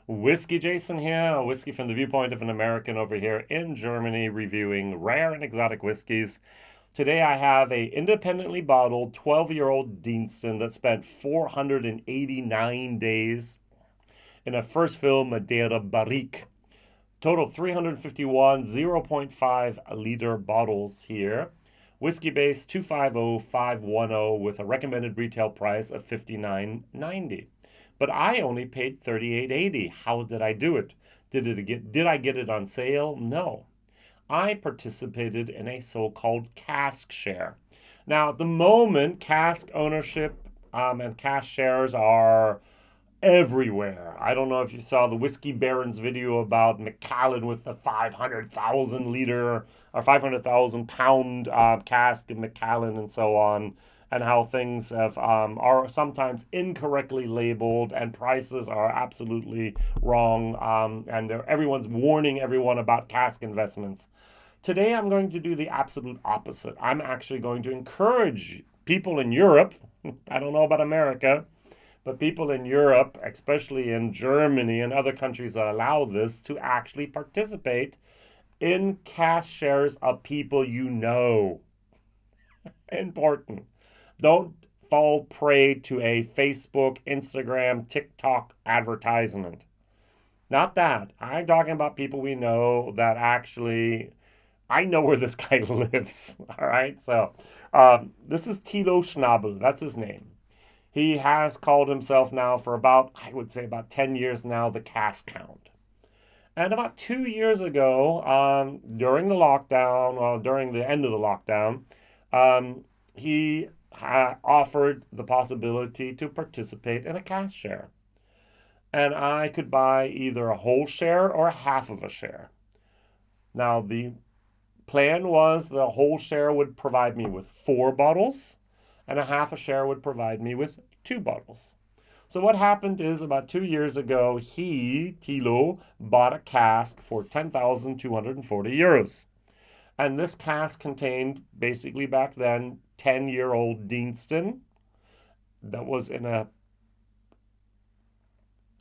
WhiskyJason here, a whiskey from the viewpoint of an American over here in Germany, reviewing rare and exotic whiskeys. Today I have a independently bottled 12-year-old Deanston that spent 489 days in a first fill Madeira Barrique. Total 351 0.5 liter bottles here. Whiskybase 250510 with a recommended retail price of $59.90. But I only paid $38.80. How did I do it? Did I get it on sale? No. I participated in a so-called cask share. Now, at the moment, cask ownership and cask shares are everywhere. I don't know if you saw the Whiskey Baron's video about Macallan with the 500,000 liter or 500,000 pound cask of Macallan and so on, and how things are sometimes incorrectly labeled and prices are absolutely wrong, and everyone's warning everyone about cask investments. Today I'm going to do the absolute opposite. I'm actually going to encourage people in Europe, I don't know about America, but people in Europe, especially in Germany and other countries that allow this, to actually participate in cask shares of people you know. Important. Don't fall prey to a Facebook, Instagram, TikTok advertisement. Not that. I'm talking about people we know that actually, I know where this guy lives. All right. So this is Tilo Schnabel. That's his name. He has called himself now for about, I would say about 10 years now, the Caskhound. And about 2 years ago, during the lockdown, well, during the end of the lockdown, he offered the possibility to participate in a cask share. And I could buy either a whole share or half of a share. Now, the plan was the whole share would provide me with 4 bottles, and a half a share would provide me with 2 bottles. So what happened is about 2 years ago, Tilo, bought a cask for 10,240 euros. And this cask contained, basically back then, 10-year-old Deanston that was in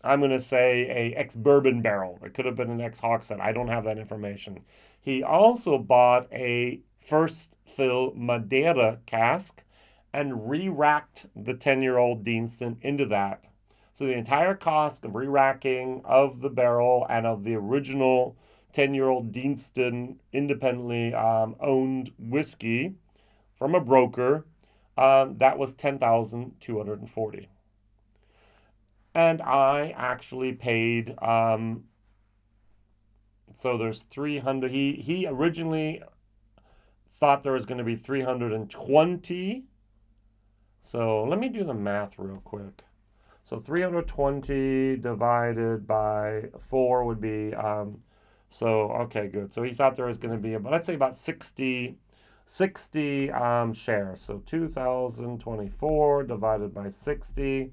I'm going to say, a ex-bourbon barrel. It could have been an ex-hogshead. I don't have that information. He also bought a first fill Madeira cask and re-racked the 10-year-old Deanston into that. So the entire cost of re-racking of the barrel and of the original 10-year-old Deanston independently owned whiskey from a broker, that was 10,240. And I actually paid, so there's 300. He originally thought there was going to be 320. So let me do the math real quick. So 320 divided by 4 would be, okay, good. So he thought there was going to be, let's say about 60 shares. So 2,024 divided by 60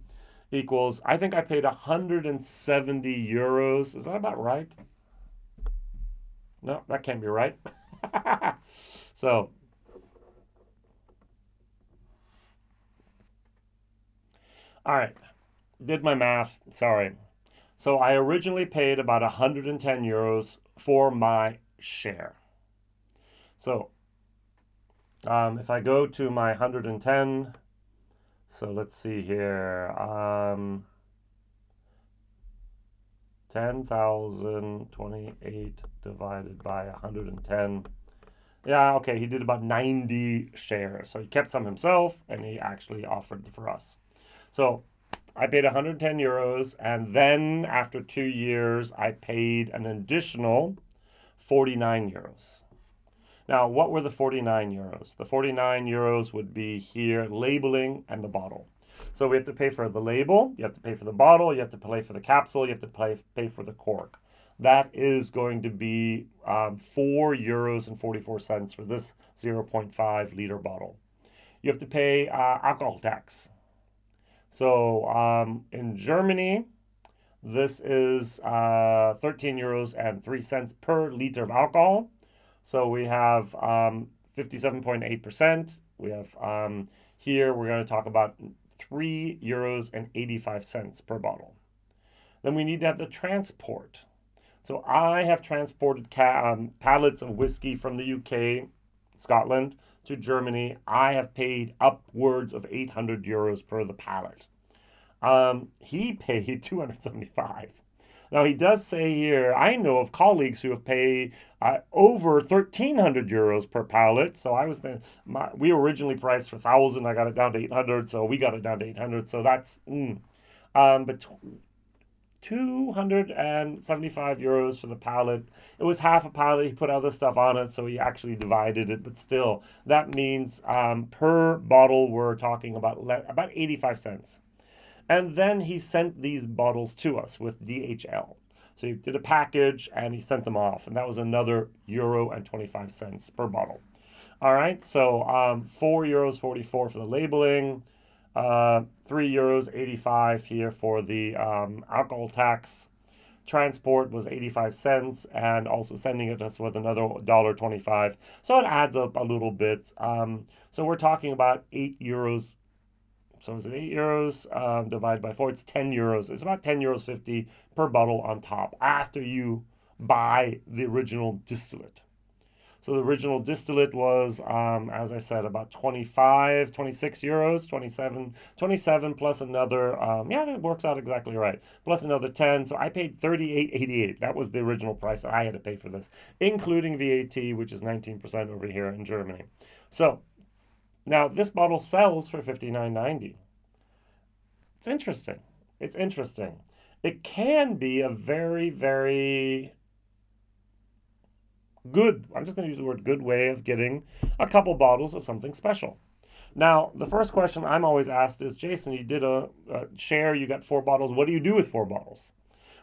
equals, I think I paid 170 euros. Is that about right? No, that can't be right. So, all right, did my math, sorry. So I originally paid about 110 euros for my share. So if I go to my 110, so let's see here, 10,028 divided by 110. Yeah, okay, he did about 90 shares. So he kept some himself, and he actually offered for us. So I paid 110 euros, and then after 2 years, I paid an additional 49 euros. Now, what were the 49 euros? The 49 euros would be here, labeling and the bottle. So we have to pay for the label, you have to pay for the bottle, you have to pay for the capsule, you have to pay for the cork. That is going to be 4 euros and 44 cents for this 0.5 liter bottle. You have to pay alcohol tax. So in Germany, this is 13 euros and 3 cents per liter of alcohol. So we have 57.8%. We have here we're going to talk about 3 euros and 85 cents per bottle. Then we need to have the transport. So I have transported pallets of whiskey from the UK, Scotland, to Germany. I have paid upwards of 800 euros per the pallet. He paid 275. Now he does say here, I know of colleagues who have paid over 1,300 euros per pallet. So we were originally priced for 1,000. I got it down to 800. So we got it down to 800. So that's but 275 euros for the pallet. It was half a pallet. He put other stuff on it, so he actually divided it. But still, that means per bottle we're talking about 85 cents. And then he sent these bottles to us with DHL. So he did a package and he sent them off, and that was another €1.25 per bottle. All right, so €4.44 for the labeling. €3.85 here for the alcohol tax. Transport was 85 cents, and also sending it us with another $1.25. So it adds up a little bit. So we're talking about €8. So is it €8 divided by 4? It's €10. It's about €10.50 per bottle on top after you buy the original distillate. So the original distillate was, as I said, about 25, 26 euros, 27 plus another, yeah, that works out exactly right, plus another 10. So I paid 38.88. That was the original price that I had to pay for this, including VAT, which is 19% over here in Germany. So now this bottle sells for 59.90. It's interesting. It's interesting. It can be a very, very good, I'm just going to use the word good, way of getting a couple bottles of something special. Now, the first question I'm always asked is, Jason, you did a share, you got 4 bottles. What do you do with 4 bottles?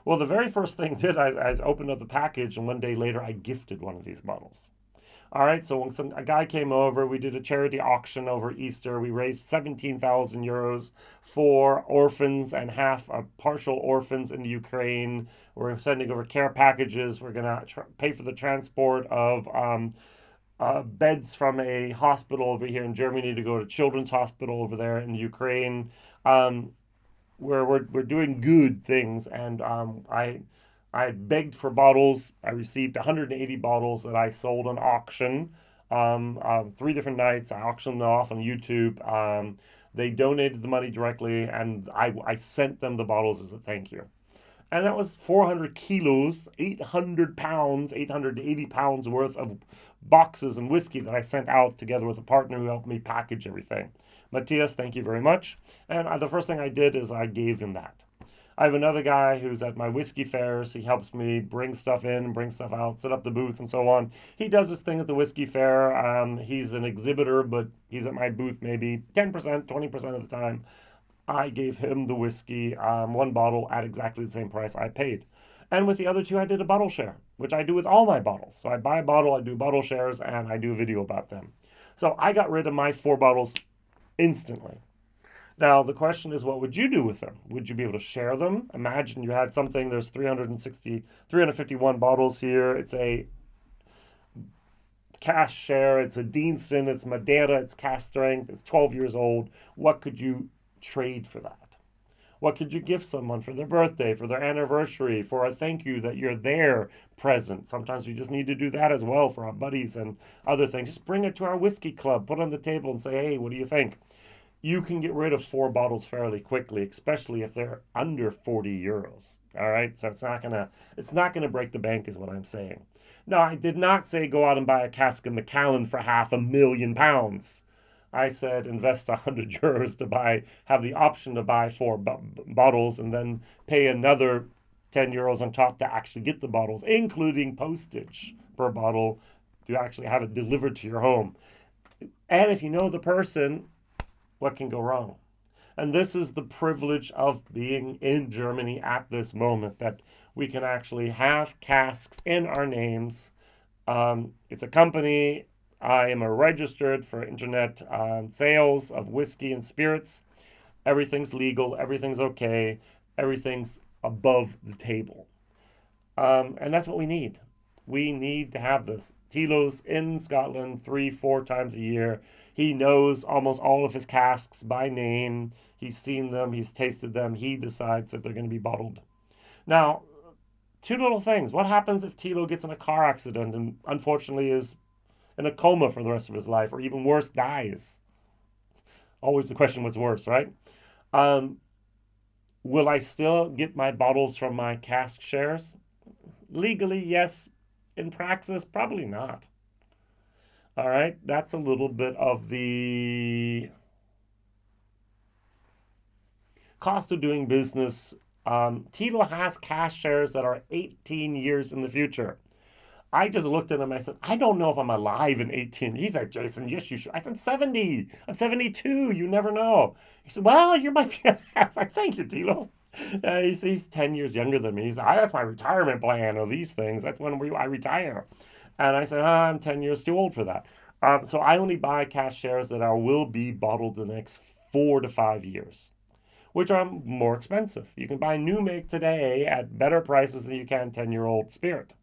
Well, the very first thing I opened up the package, and one day later I gifted one of these bottles. All right, so when a guy came over, we did a charity auction over Easter. We raised 17,000 euros for orphans and partial orphans in the Ukraine. We're sending over care packages. We're going to pay for the transport of beds from a hospital over here in Germany to go to Children's Hospital over there in the Ukraine. We're doing good things, and I begged for bottles. I received 180 bottles that I sold on auction. 3 different nights. I auctioned them off on YouTube. They donated the money directly, and I sent them the bottles as a thank you. And that was 400 kilos, 800 pounds, 880 pounds worth of boxes and whiskey that I sent out together with a partner who helped me package everything. Matthias, thank you very much. And the first thing I did is I gave him that. I have another guy who's at my whiskey fairs. He helps me bring stuff in, bring stuff out, set up the booth, and so on. He does this thing at the whiskey fair. He's an exhibitor, but he's at my booth maybe 10%, 20% of the time. I gave him the whiskey, 1 bottle at exactly the same price I paid. And with the other 2, I did a bottle share, which I do with all my bottles. So I buy a bottle, I do bottle shares, and I do a video about them. So I got rid of my 4 bottles instantly. Now, the question is, what would you do with them? Would you be able to share them? Imagine you had something, there's 351 bottles here. It's a cash share, it's a Deanston, it's Madeira, it's cask strength, it's 12 years old. What could you trade for that? What could you give someone for their birthday, for their anniversary, for a thank you that you're there present? Sometimes we just need to do that as well for our buddies and other things. Just bring it to our whiskey club, put it on the table and say, hey, what do you think? You can get rid of 4 bottles fairly quickly, especially if they're under 40 euros. All right, so it's not gonna break the bank, is what I'm saying. No, I did not say go out and buy a cask of Macallan for £500,000. I said invest 100 euros to have the option to buy 4 bottles, and then pay another 10 euros on top to actually get the bottles, including postage per bottle, to actually have it delivered to your home. And if you know the person, what can go wrong? And this is the privilege of being in Germany at this moment, that we can actually have casks in our names. It's a company. I am registered for internet sales of whiskey and spirits. Everything's legal. Everything's okay. Everything's above the table. And that's what we need. We need to have this. Tilo's in Scotland 3-4 times a year. He knows almost all of his casks by name. He's seen them. He's tasted them. He decides that they're going to be bottled. Now, two little things. What happens if Tilo gets in a car accident and unfortunately is in a coma for the rest of his life, or even worse, dies? Always the question, what's worse, right? Um, will I still get my bottles from my cask shares? Legally, yes. In praxis, probably not. All right, that's a little bit of the cost of doing business. Tilo has cash shares that are 18 years in the future. I just looked at him. I said, I don't know if I'm alive in 18. He's like, Jason, yes, you should. I said, 70. I'm 72. You never know. He said, well, you might be. I was like, thank you, Tilo. He's 10 years younger than me. He's like, that's my retirement plan or these things. That's when I retire. And I said, I'm 10 years too old for that. So I only buy cash shares that will be bottled the next 4 to 5 years, which are more expensive. You can buy new make today at better prices than you can 10-year-old spirit.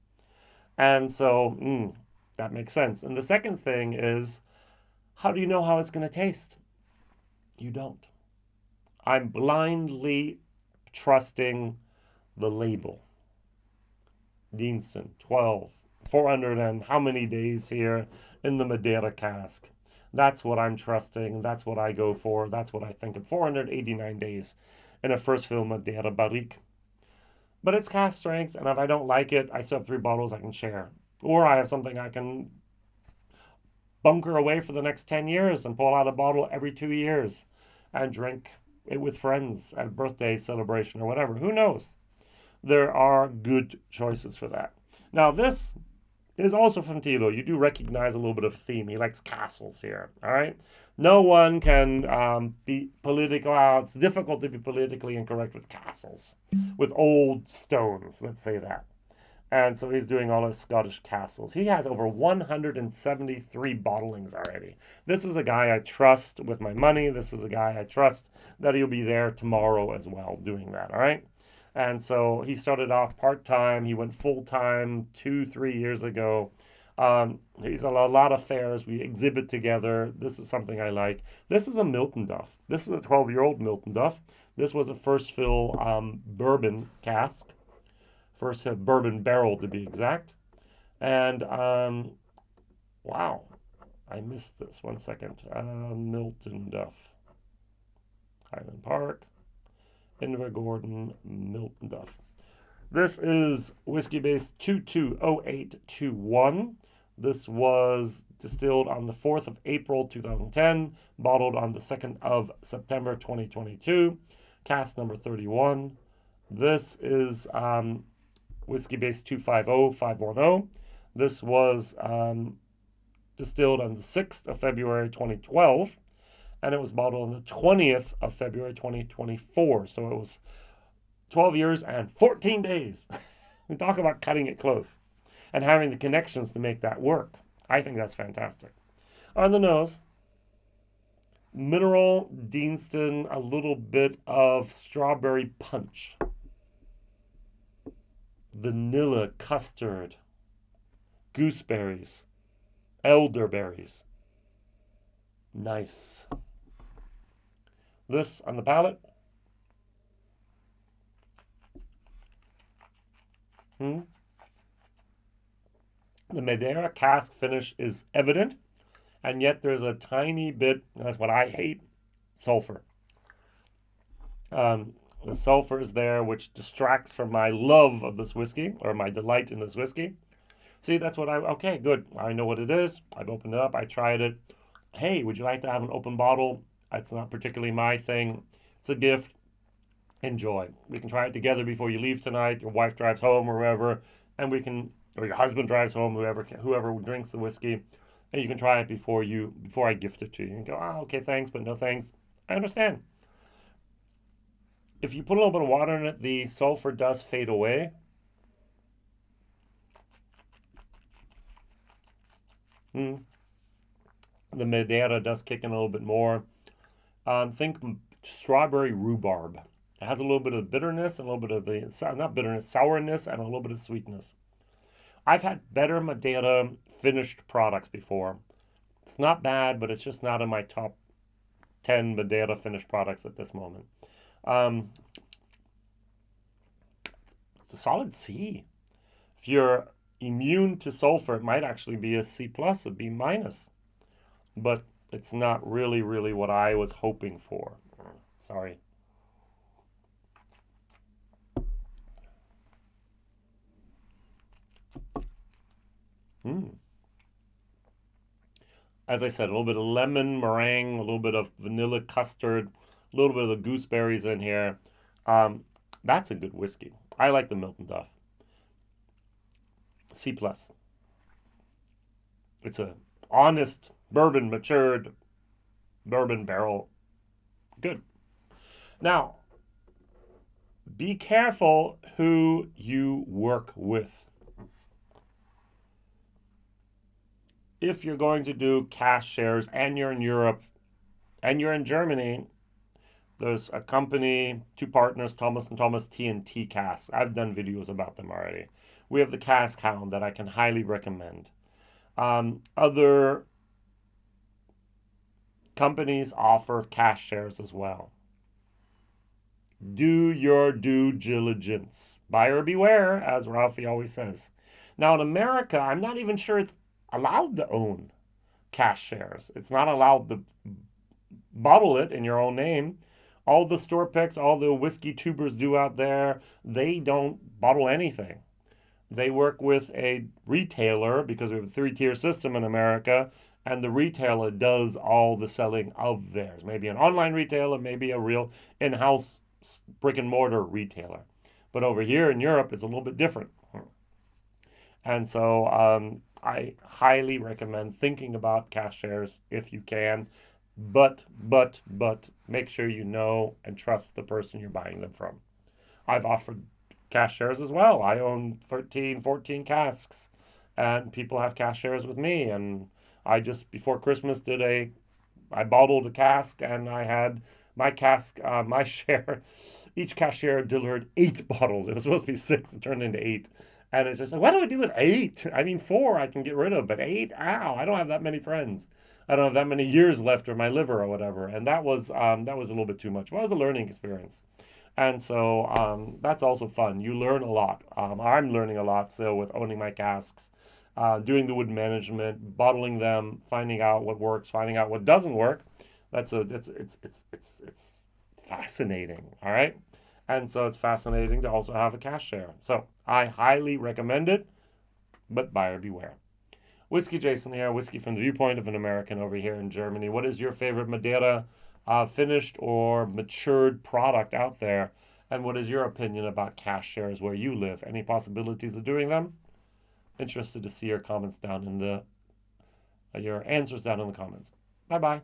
And so that makes sense. And the second thing is, how do you know how it's going to taste? You don't. I'm blindly trusting the label. Deanston, 12, 400 and how many days here in the Madeira cask. That's what I'm trusting. That's what I go for. That's what I think of. 489 days in a first fill Madeira Barrique. But it's cask strength, and if I don't like it, I still have 3 bottles I can share. Or I have something I can bunker away for the next 10 years and pull out a bottle every 2 years and drink it with friends at a birthday celebration or whatever. Who knows? There are good choices for that. Now, this is also from Tilo. You do recognize a little bit of a theme. He likes castles here, all right? No one can be political. Well, it's difficult to be politically incorrect with castles, with old stones, let's say that. And so he's doing all his Scottish castles. He has over 173 bottlings already. This is a guy I trust with my money. This is a guy I trust that he'll be there tomorrow as well doing that, all right? And so he started off part-time. He went full-time 2, 3 years ago. He's on a lot of fairs. We exhibit together. This is something I like. This is a Milton Duff. This is a 12-year-old Milton Duff. This was a first fill bourbon cask. First bourbon barrel to be exact. And wow, I missed this. 1 second. Milton Duff. Highland Park. Invergordon Milton Duff. This is Whiskybase 220821. This was distilled on the 4th of April 2010, bottled on the 2nd of September 2022. Cask number 31. This is Whiskybase 250510. This was distilled on the 6th of February 2012, and it was bottled on the 20th of February 2024. So it was 12 years and 14 days. We talk about cutting it close and having the connections to make that work. I think that's fantastic. On the nose, mineral Deanston, a little bit of strawberry punch. Vanilla, custard, gooseberries, elderberries. Nice. This on the palate. The Madeira cask finish is evident, and yet there's a tiny bit, that's what I hate, sulfur. The sulfur is there, which distracts from my love of this whiskey, or my delight in this whiskey. See, that's what okay, good. I know what it is. I've opened it up. I tried it. Hey, would you like to have an open bottle? It's not particularly my thing. It's a gift. Enjoy. We can try it together before you leave tonight. Your wife drives home or wherever, and we can, or your husband drives home, whoever drinks the whiskey, and you can try it before I gift it to you. And go, okay, thanks, but no thanks. I understand. If you put a little bit of water in it, the sulfur does fade away. The Madeira does kick in a little bit more. Think strawberry rhubarb. It has a little bit of bitterness and a little bit of not bitterness, sourness, and a little bit of sweetness. I've had better Madeira finished products before. It's not bad, but it's just not in my top 10 Madeira finished products at this moment. It's a solid C. If you're immune to sulfur, it might actually be a C plus, a B minus. But it's not really what I was hoping for. Sorry. As I said, a little bit of lemon meringue, a little bit of vanilla custard, a little bit of the gooseberries in here. That's a good whiskey. I like the Milton Duff. C plus. It's a honest bourbon matured bourbon barrel. Good. Now, be careful who you work with. If you're going to do cash shares and you're in Europe and you're in Germany, there's a company, two partners, Thomas & Thomas Tea and TCaH. I've done videos about them already. We have the Caskhound that I can highly recommend. Other companies offer cash shares as well. Do your due diligence. Buyer beware, as Ralphie always says. Now in America, I'm not even sure it's allowed to own cash shares. It's not allowed to bottle it in your own name. All the store picks, all the whiskey tubers do out there, they don't bottle anything. They work with a retailer because we have a 3-tier system in America, and the retailer does all the selling of theirs. Maybe an online retailer, maybe a real in-house brick and mortar retailer. But over here in Europe, it's a little bit different. And so I highly recommend thinking about cash shares if you can. But make sure you know and trust the person you're buying them from. I've offered cash shares as well. I own 13, 14 casks, and people have cash shares with me. And I just, before Christmas, I bottled a cask, and I had my cask, my share, each cashier delivered 8 bottles. It was supposed to be 6, it turned into 8. And it's just like, what do I do with 8? I mean, 4 I can get rid of, but 8, ow, I don't have that many friends. I don't have that many years left in my liver or whatever. And that was a little bit too much. But it was a learning experience. And so that's also fun. You learn a lot. I'm learning a lot still with owning my casks, doing the wood management, bottling them, finding out what works, finding out what doesn't work. It's fascinating. All right. And so it's fascinating to also have a cash share. So I highly recommend it, but buyer beware. WhiskyJason here, whiskey from the viewpoint of an American over here in Germany. What is your favorite Madeira finished or matured product out there? And what is your opinion about cash shares where you live? Any possibilities of doing them? Interested to see your comments down in your answers down in the comments. Bye-bye.